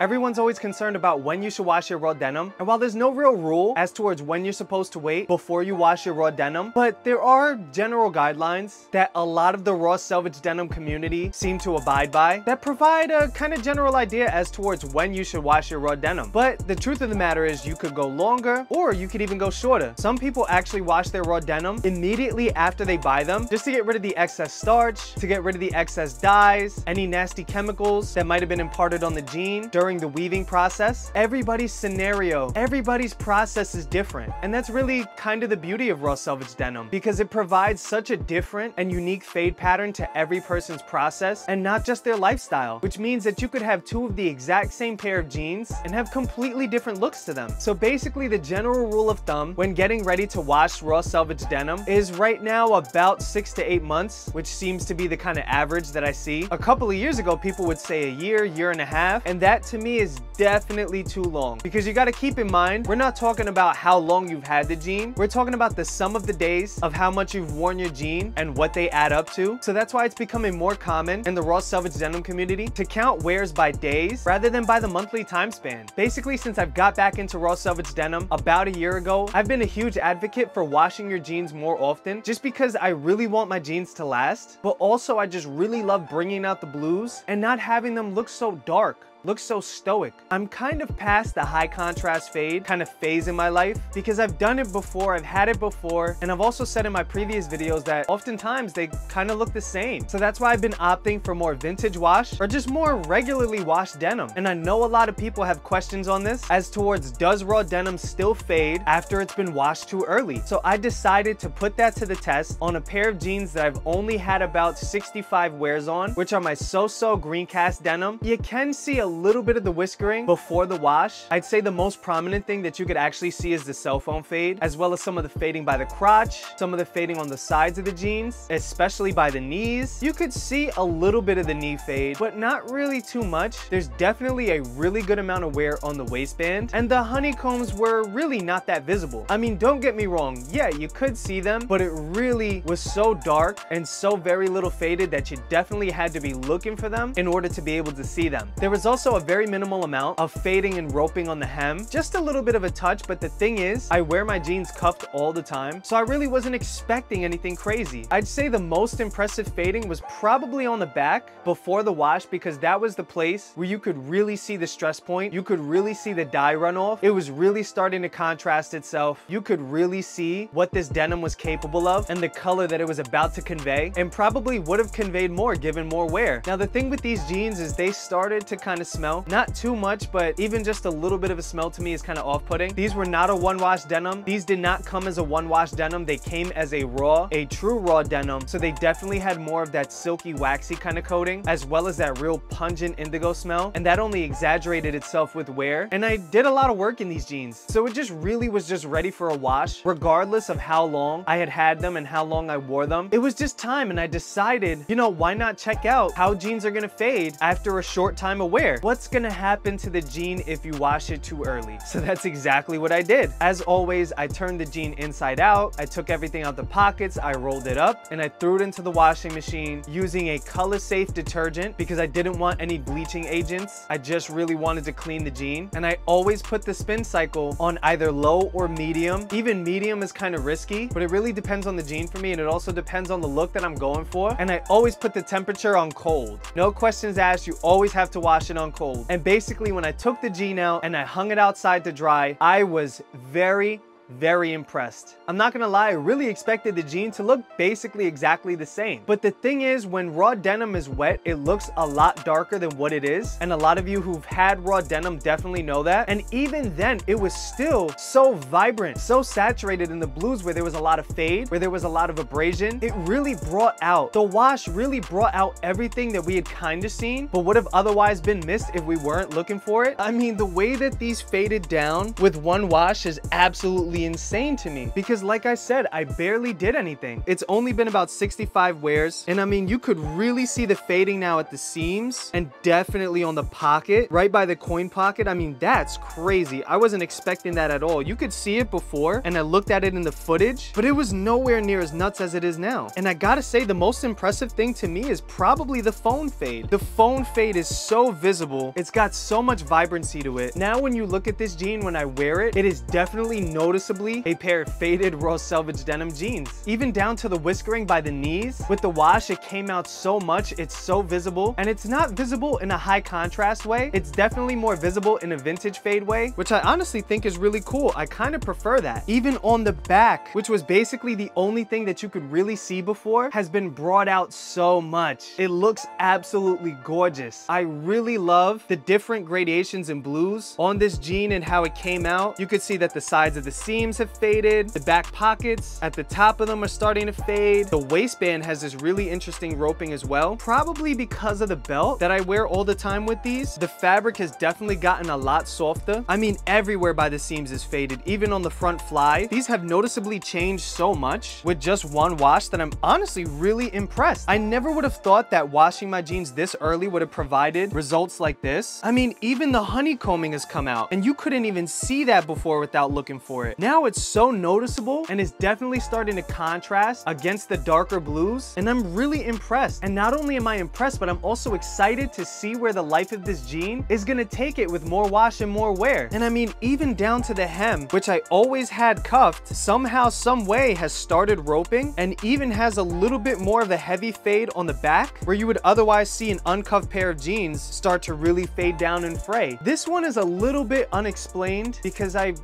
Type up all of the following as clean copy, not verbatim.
Everyone's always concerned about when you should wash your raw denim, and while there's no real rule as towards when you're supposed to wait before you wash your raw denim, but there are general guidelines that a lot of the raw selvage denim community seem to abide by that provide a kind of general idea as towards when you should wash your raw denim. But the truth of the matter is you could go longer or you could even go shorter. Some people actually wash their raw denim immediately after they buy them just to get rid of the excess starch, to get rid of the excess dyes, any nasty chemicals that might have been imparted on the jean during the weaving process. Everybody's scenario, everybody's process is different. And that's really kind of the beauty of raw selvage denim, because it provides such a different and unique fade pattern to every person's process and not just their lifestyle, which means that you could have two of the exact same pair of jeans and have completely different looks to them. So basically the general rule of thumb when getting ready to wash raw selvage denim is right now about 6 to 8 months, which seems to be the kind of average that I see. A couple of years ago, people would say a year and a half, and that to me is definitely too long, because you got to keep in mind, we're not talking about how long you've had the jean. We're talking about the sum of the days of how much you've worn your jean and what they add up to. So that's why it's becoming more common in the raw selvage denim community to count wears by days rather than by the monthly time span. Basically, since I've got back into raw selvage denim about a year ago, I've been a huge advocate for washing your jeans more often, just because I really want my jeans to last, but also I just really love bringing out the blues and not having them look so dark, looks so stoic. I'm kind of past the high contrast fade kind of phase in my life, because I've done it before, I've had it before, and I've also said in my previous videos that oftentimes they kind of look the same. So that's why I've been opting for more vintage wash or just more regularly washed denim. And I know a lot of people have questions on this as towards, does raw denim still fade after it's been washed too early? So I decided to put that to the test on a pair of jeans that I've only had about 65 wears on, which are my So-So green cast denim. You can see a little bit of the whiskering before the wash. I'd say the most prominent thing that you could actually see is the cell phone fade, as well as some of the fading by the crotch, some of the fading on the sides of the jeans, especially by the knees. You could see a little bit of the knee fade, but not really too much. There's definitely a really good amount of wear on the waistband, and the honeycombs were really not that visible. I mean, don't get me wrong, yeah, you could see them, but it really was so dark and so very little faded that you definitely had to be looking for them in order to be able to see them. There was also a very minimal amount of fading and roping on the hem, just a little bit of a touch, but the thing is, I wear my jeans cuffed all the time, so I really wasn't expecting anything crazy. I'd say the most impressive fading was probably on the back before the wash, because that was the place where you could really see the stress point, you could really see the dye runoff. It was really starting to contrast itself. You could really see what this denim was capable of and the color that it was about to convey, and probably would have conveyed more given more wear. Now the thing with these jeans is they started to kind of smell. Not too much, but even just a little bit of a smell to me is kind of off-putting. These were not a one-wash denim. These did not come as a one-wash denim. They came as a true raw denim. So they definitely had more of that silky, waxy kind of coating, as well as that real pungent indigo smell. And that only exaggerated itself with wear. And I did a lot of work in these jeans. So it just really was just ready for a wash, regardless of how long I had them and how long I wore them. It was just time, and I decided, you know, why not check out how jeans are gonna fade after a short time of wear? What's gonna happen to the jean if you wash it too early? So that's exactly what I did. As always, I turned the jean inside out, I took everything out the pockets, I rolled it up, and I threw it into the washing machine using a color-safe detergent because I didn't want any bleaching agents. I just really wanted to clean the jean, and I always put the spin cycle on either low or medium. Even medium is kind of risky, but it really depends on the jean for me, and it also depends on the look that I'm going for. And I always put the temperature on cold. No questions asked, you always have to wash it on cold. And basically when I took the jean out and I hung it outside to dry, I was very impressed. I'm not gonna lie, I really expected the jean to look basically exactly the same. But the thing is, when raw denim is wet, it looks a lot darker than what it is. And a lot of you who've had raw denim definitely know that. And even then, it was still so vibrant, so saturated in the blues where there was a lot of fade, where there was a lot of abrasion. It really brought out, the wash really brought out everything that we had kind of seen, but would have otherwise been missed if we weren't looking for it. I mean, the way that these faded down with one wash is absolutely absolutely insane to me because like I said, I barely did anything. It's only been about 65 wears, and I mean, you could really see the fading now at the seams and definitely on the pocket, right by the coin pocket. I mean, that's crazy. I wasn't expecting that at all. You could see it before, and I looked at it in the footage, but it was nowhere near as nuts as it is now. And I gotta say, the most impressive thing to me is probably the phone fade. The phone fade is so visible. It's got so much vibrancy to it. Now, when you look at this jean, when I wear it, it is definitely noticeably a pair of faded raw Selvedge denim jeans. Even down to the whiskering by the knees. With the wash, it came out so much. It's so visible, and it's not visible in a high contrast way. It's definitely more visible in a vintage fade way, which I honestly think is really cool. I kind of prefer that. Even on the back, which was basically the only thing that you could really see before, has been brought out so much. It looks absolutely gorgeous. I really love the different gradations in blues on this jean and how it came out. You could see that the sides of the seams have faded. The back pockets at the top of them are starting to fade. The waistband has this really interesting roping as well, probably because of the belt that I wear all the time with these. The fabric has definitely gotten a lot softer. I mean, everywhere by the seams is faded, even on the front fly. These have noticeably changed so much with just one wash that I'm honestly really impressed. I never would have thought that washing my jeans this early would have provided results like this. I mean, even the honeycombing has come out, and you couldn't even see that before without looking for it. Now it's so noticeable, and it's definitely starting to contrast against the darker blues, and I'm really impressed. And not only am I impressed, but I'm also excited to see where the life of this jean is gonna take it with more wash and more wear. And I mean, even down to the hem, which I always had cuffed, somehow, some way has started roping and even has a little bit more of a heavy fade on the back, where you would otherwise see an uncuffed pair of jeans start to really fade down and fray. This one is a little bit unexplained because I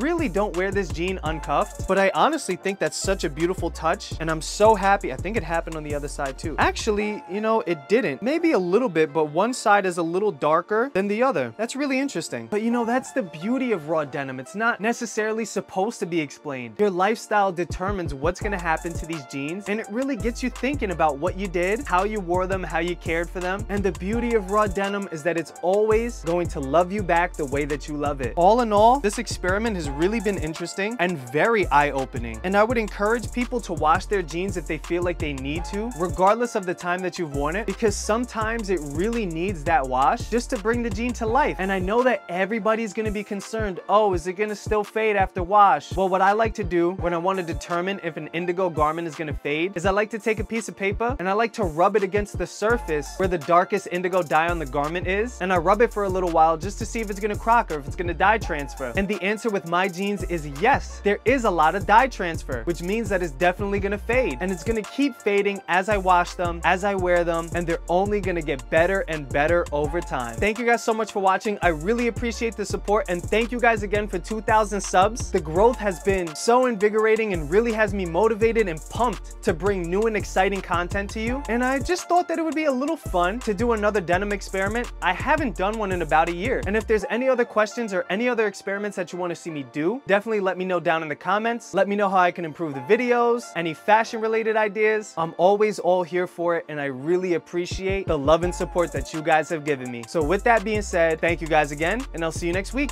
really don't wear this jean uncuffed, but I honestly think that's such a beautiful touch, and I'm so happy. I think it happened on the other side too. Actually, you know, it didn't. Maybe a little bit, but one side is a little darker than the other. That's really interesting. But you know, that's the beauty of raw denim. It's not necessarily supposed to be explained. Your lifestyle determines what's gonna happen to these jeans, and it really gets you thinking about what you did, how you wore them, how you cared for them. And the beauty of raw denim is that it's always going to love you back the way that you love it. All in all, this experiment has really been interesting and very eye-opening, and I would encourage people to wash their jeans if they feel like they need to, regardless of the time that you've worn it, because sometimes it really needs that wash just to bring the jean to life. And I know that everybody's going to be concerned, oh, is it going to still fade after wash? Well, what I like to do when I want to determine if an indigo garment is going to fade is I like to take a piece of paper and I like to rub it against the surface where the darkest indigo dye on the garment is, and I rub it for a little while just to see if it's going to crack or if it's going to dye transfer. And the answer with my jeans is yes, there is a lot of dye transfer, which means that it's definitely gonna fade, and it's gonna keep fading as I wash them, as I wear them, and they're only gonna get better and better over time. Thank you guys so much for watching. I really appreciate the support, and thank you guys again for 2,000 subs. The growth has been so invigorating and really has me motivated and pumped to bring new and exciting content to you. And I just thought that it would be a little fun to do another denim experiment. I haven't done one in about a year, and if there's any other questions or any other experiments that you want to see me do, definitely let me know down in the comments. Let me know how I can improve the videos, any fashion related ideas. I'm always all here for it, and I really appreciate the love and support that you guys have given me. So with that being said, thank you guys again, and I'll see you next week.